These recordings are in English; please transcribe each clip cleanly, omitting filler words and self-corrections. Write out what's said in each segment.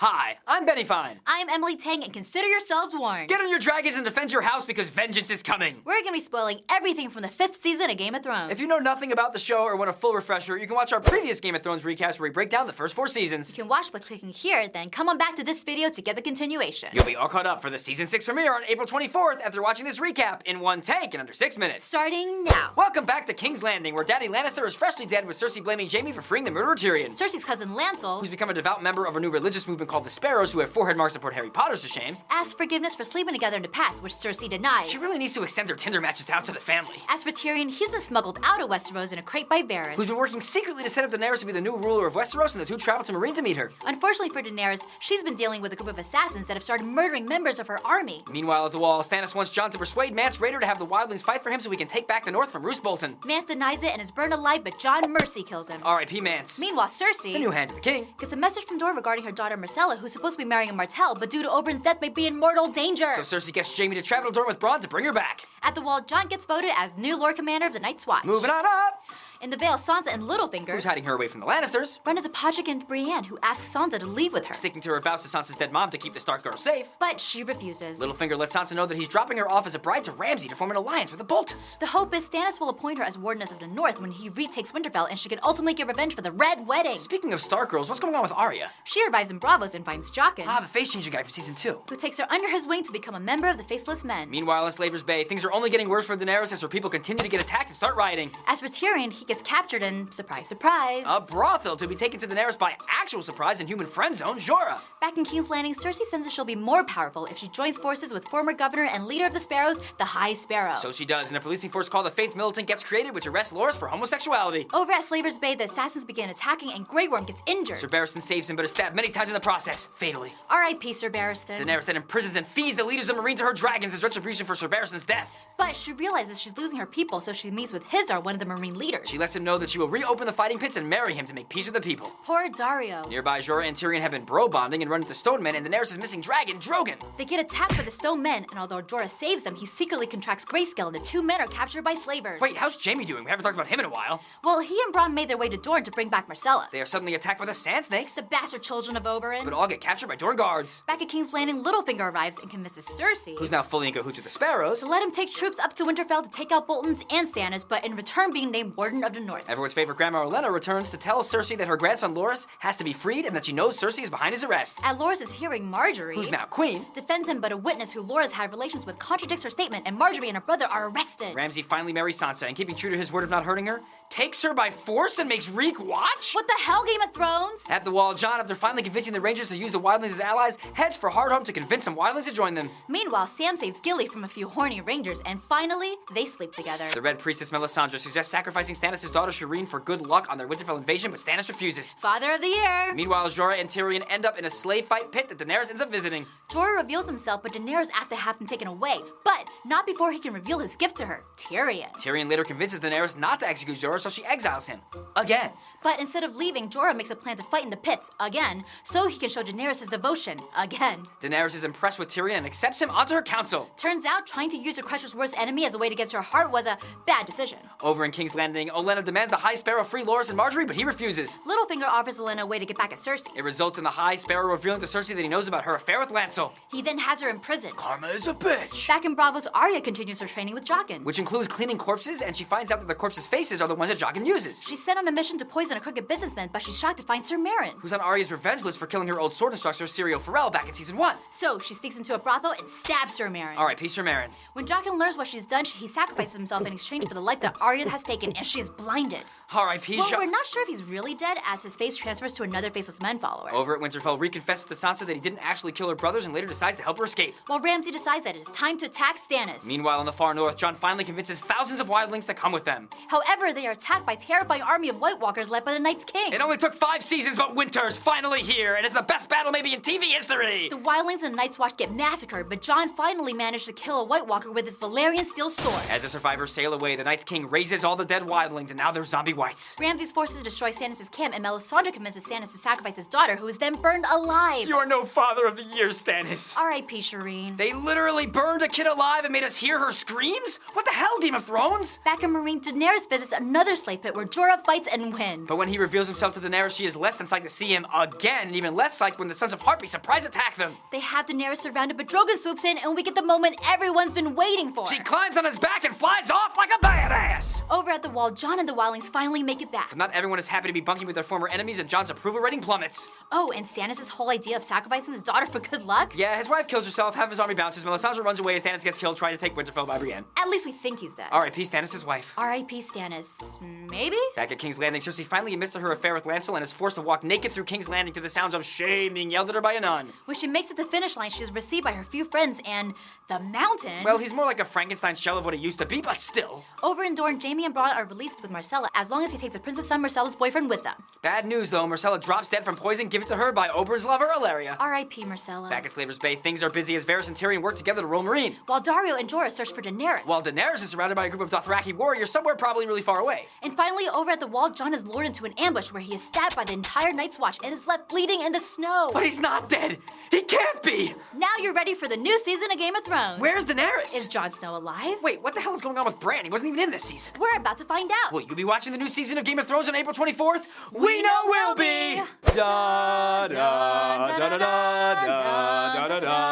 Hi, I'm Benny Fine. I'm Emily Tang, and consider yourselves warned. Get on your dragons and defend your house because vengeance is coming. We're gonna be spoiling everything from the 5th season of Game of Thrones. If you know nothing about the show or want a full refresher, you can watch our previous Game of Thrones recaps where we break down the first 4 seasons. You can watch by clicking here, then come on back to this video to get the continuation. You'll be all caught up for the season 6 premiere on April 24th after watching this recap in one take in under 6 minutes. Starting now. Welcome back to King's Landing, where Daddy Lannister is freshly dead with Cersei blaming Jaime for freeing the murderer Tyrion. Cersei's cousin Lancel, who's become a devout member of a new religious movement called the Sparrows, who have forehead marks that put Harry Potter's to shame, asks forgiveness for sleeping together in the past, which Cersei denies. She really needs to extend her Tinder matches out to the family. As for Tyrion, he's been smuggled out of Westeros in a crate by Varys, who's been working secretly to set up Daenerys to be the new ruler of Westeros, and the two travel to Meereen to meet her. Unfortunately for Daenerys, she's been dealing with a group of assassins that have started murdering members of her army. Meanwhile, at the Wall, Stannis wants Jon to persuade Mance Rayder to have the wildlings fight for him so he can take back the North from Roose Bolton. Mance denies it and is burned alive, but Jon mercy kills him. R.I.P. Mance. Meanwhile, Cersei, the new hand of the king, gets a message from Dorne regarding her daughter Myrcella, who's supposed to be marrying a Martell, but due to Oberyn's death may be in mortal danger. So Cersei gets Jaime to travel to Dorne with Bronn to bring her back. At the Wall, Jon gets voted as new Lord Commander of the Night's Watch. Moving on up! In the Vale, Sansa and Littlefinger, who's hiding her away from the Lannisters, run into Podrick and Brienne, who asks Sansa to leave with her, sticking to her vows to Sansa's dead mom to keep the Stark girl safe. But she refuses. Littlefinger lets Sansa know that he's dropping her off as a bride to Ramsay to form an alliance with the Boltons. The hope is Stannis will appoint her as Wardeness of the North when he retakes Winterfell, and she can ultimately get revenge for the Red Wedding. Speaking of Stark girls, what's going on with Arya? She arrives in Bravos and finds Jaqen, the face-changing guy from season 2, who takes her under his wing to become a member of the Faceless Men. Meanwhile, in Slaver's Bay, things are only getting worse for Daenerys as her people continue to get attacked and start rioting. As for Tyrion, he gets captured in, surprise, surprise, a brothel to be taken to Daenerys by actual surprise and human friend zone Jorah. Back in King's Landing, Cersei senses she'll be more powerful if she joins forces with former governor and leader of the Sparrows, the High Sparrow. So she does, and a policing force called the Faith Militant gets created, which arrests Loras for homosexuality. Over at Slaver's Bay, the assassins begin attacking, and Grey Worm gets injured. Sir Barristan saves him, but is stabbed many times in the process, fatally. R.I.P. Sir Barristan. Daenerys then imprisons and feeds the leaders of Meereen to her dragons as retribution for Sir Barristan's death. But she realizes she's losing her people, so she meets with Hizdahr, one of the Meereen leaders. She lets him know that she will reopen the fighting pits and marry him to make peace with the people. Poor Dario. Nearby, Jorah and Tyrion have been bro-bonding and run into Stone Men and Daenerys' missing dragon, Drogon. They get attacked by the Stone Men, and although Jorah saves them, he secretly contracts grayscale, and the two men are captured by slavers. Wait, how's Jaime doing? We haven't talked about him in a while. Well, he and Bronn made their way to Dorne to bring back Myrcella. They are suddenly attacked by the Sand Snakes, the bastard children of Oberyn. but all get captured by Dorne guards. Back at King's Landing, Littlefinger arrives and convinces Cersei, who's now fully in cahoots with the Sparrows, to let him take troops up to Winterfell to take out Bolton's and Stannis, but in return being named Warden of the North. Everyone's favorite Grandma Olenna returns to tell Cersei that her grandson Loras has to be freed and that she knows Cersei is behind his arrest. At Loras' hearing, Marjorie, who's now queen, defends him, but a witness who Loras had relations with contradicts her statement, and Marjorie and her brother are arrested. Ramsay finally marries Sansa, and keeping true to his word of not hurting her, takes her by force and makes Reek watch? What the hell, Game of Thrones? At the Wall, Jon, after finally convincing the Rangers to use the wildlings as allies, heads for Hardhome to convince some wildlings to join them. Meanwhile, Sam saves Gilly from a few horny Rangers, and finally, they sleep together. The Red Priestess Melisandre suggests sacrificing Stannis' daughter Shireen for good luck on their Winterfell invasion, but Stannis refuses. Father of the Year! Meanwhile, Jorah and Tyrion end up in a slave fight pit that Daenerys ends up visiting. Jorah reveals himself, but Daenerys asks to have him taken away, but not before he can reveal his gift to her, Tyrion. Tyrion later convinces Daenerys not to execute Jorah, so she exiles him. Again. But instead of leaving, Jorah makes a plan to fight in the pits, again, so he can show Daenerys his devotion, again. Daenerys is impressed with Tyrion and accepts him onto her council. Turns out, trying to use her Crusher's worst enemy as a way to get to her heart was a bad decision. Over in King's Landing, Olenna demands the High Sparrow free Loras and Marjorie, but he refuses. Littlefinger offers Olenna a way to get back at Cersei. It results in the High Sparrow revealing to Cersei that he knows about her affair with Lancel. He then has her imprisoned. Karma is a bitch. Back in Bravos, Arya continues her training with Jaqen, which includes cleaning corpses, and she finds out that the corpses' faces are the ones that Jaqen uses. She's sent on a mission to poison a crooked businessman, but she's shocked to find Sir Meryn, who's on Arya's revenge list for killing her old sword instructor, Syrio Forel, back in season 1. So she sneaks into a brothel and stabs Sir Meryn. R.I.P. Sir Meryn. When Jaqen learns what she's done, he sacrifices himself in exchange for the life that Arya has taken, and she is blinded. R.I.P. Well, we're not sure if he's really dead, as his face transfers to another Faceless Men follower. Over at Winterfell, Reek confesses to Sansa that he didn't actually kill her brothers and later decides to help her escape. While Ramsay decides that it is time to attack Stannis. Meanwhile, in the far north, Jon finally convinces thousands of wildlings to come with them. However, they are attacked by a terrifying army of White Walkers led by the Night's King. It only took 5 seasons, but winter's finally here, and it's the best battle maybe in TV history! The wildlings and Night's Watch get massacred, but Jon finally managed to kill a White Walker with his Valyrian steel sword. As the survivors sail away, the Night's King raises all the dead wildlings changelings, and now they're zombie whites. Ramsay's forces destroy Stannis' camp, and Melisandre convinces Stannis to sacrifice his daughter, who is then burned alive. You are no father of the year, Stannis. R.I.P. Shireen. They literally burned a kid alive and made us hear her screams? What the hell, Game of Thrones? Back in Marine, Daenerys visits another slave pit where Jorah fights and wins. But when he reveals himself to Daenerys, she is less than psyched to see him again, and even less psyched when the Sons of Harpy surprise attack them. They have Daenerys surrounded, but Drogon swoops in, and we get the moment everyone's been waiting for. She climbs on his back and flies off like a badass. Over at the wall, Jon and the wildlings finally make it back. But not everyone is happy to be bunking with their former enemies, and Jon's approval rating plummets. Oh, and Stannis' whole idea of sacrificing his daughter for good luck? Yeah, his wife kills herself, half of his army bounces, Melisandre runs away as Stannis gets killed trying to take Winterfell by Brienne. At least we think he's dead. R.I.P. Stannis' wife. R.I.P. Stannis. Maybe? Back at King's Landing, Cersei finally admits to her affair with Lancel and is forced to walk naked through King's Landing to the sounds of shame being yelled at her by a nun. When she makes it to the finish line, she is received by her few friends and the Mountain. Well, he's more like a Frankenstein shell of what he used to be, but still. Over in Dorne, Jaime and Bronn are released with Myrcella as long as he takes the Princess Son Myrcella's boyfriend with them. Bad news, though. Myrcella drops dead from poison given to her by Oberyn's lover, Ilaria. R.I.P. Myrcella. Back at Slaver's Bay, things are busy as Varys and Tyrion work together to rule Meereen. While Dario and Jorah search for Daenerys. While Daenerys is surrounded by a group of Dothraki warriors somewhere probably really far away. And finally, over at the wall, Jon is lured into an ambush where he is stabbed by the entire Night's Watch and is left bleeding in the snow. But he's not dead! He can't be! Now you're ready for the new season of Game of Thrones. Where's Daenerys? Is Jon Snow alive? Wait, what the hell is going on with Bran? He wasn't even in this season. We're about to find out. Will you be watching the new season of Game of Thrones on April 24th? We know we'll be! Da da da da da da da da da da.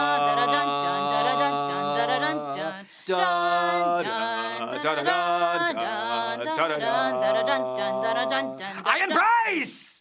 Iron Price!